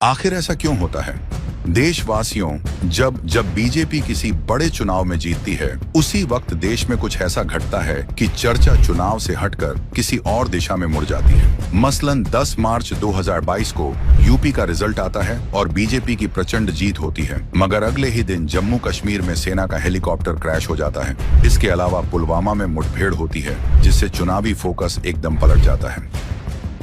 आखिर ऐसा क्यों होता है? देशवासियों, जब बीजेपी किसी बड़े चुनाव में जीतती है, उसी वक्त देश में कुछ ऐसा घटता है कि चर्चा चुनाव से हटकर किसी और दिशा में मुड़ जाती है। मसलन 10 मार्च 2022 को यूपी का रिजल्ट आता है और बीजेपी की प्रचंड जीत होती है, मगर अगले ही दिन जम्मू कश्मीर में सेना का हेलीकॉप्टर क्रैश हो जाता है। इसके अलावा पुलवामा में मुठभेड़ होती है, जिससे चुनावी फोकस एकदम पलट जाता है।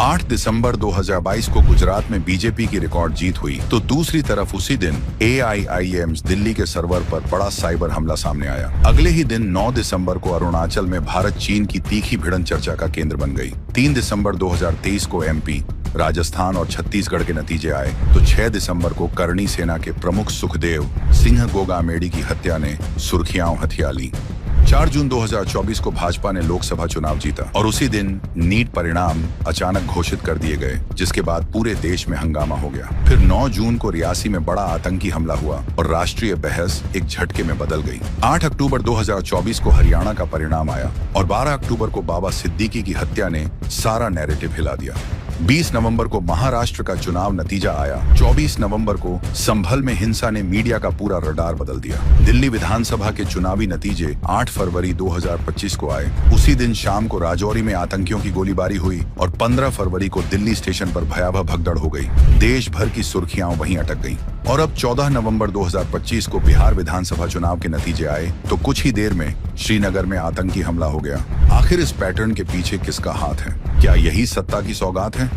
8 दिसंबर 2022 को गुजरात में बीजेपी की रिकॉर्ड जीत हुई, तो दूसरी तरफ उसी दिन AIIMS दिल्ली के सर्वर पर बड़ा साइबर हमला सामने आया। अगले ही दिन 9 दिसंबर को अरुणाचल में भारत चीन की तीखी भिड़ंत चर्चा का केंद्र बन गई। 3 दिसंबर 2023 को MP, राजस्थान और छत्तीसगढ़ के नतीजे आए, तो 6 दिसंबर को करणी सेना के प्रमुख सुखदेव सिंह गोगामेडी की हत्या ने सुर्खियां हथिया ली। 4 जून 2024 को भाजपा ने लोकसभा चुनाव जीता और उसी दिन नीट परिणाम अचानक घोषित कर दिए गए, जिसके बाद पूरे देश में हंगामा हो गया। फिर 9 जून को रियासी में बड़ा आतंकी हमला हुआ और राष्ट्रीय बहस एक झटके में बदल गई। 8 अक्टूबर 2024 को हरियाणा का परिणाम आया और 12 अक्टूबर को बाबा सिद्दीकी की हत्या ने सारा नैरेटिव हिला दिया। 20 नवंबर को महाराष्ट्र का चुनाव नतीजा आया। 24 नवंबर को संभल में हिंसा ने मीडिया का पूरा रडार बदल दिया। दिल्ली विधानसभा के चुनावी नतीजे 8 फरवरी 2025 को आए। उसी दिन शाम को राजौरी में आतंकियों की गोलीबारी हुई और 15 फरवरी को दिल्ली स्टेशन पर भयावह भगदड़ हो गई। देश भर की सुर्खियां वहीं अटक गईं। और अब 14 नवंबर 2025 को बिहार विधानसभा चुनाव के नतीजे आए, तो कुछ ही देर में श्रीनगर में आतंकी हमला हो गया। आखिर इस पैटर्न के पीछे किसका हाथ है? क्या यही सत्ता की सौगात है?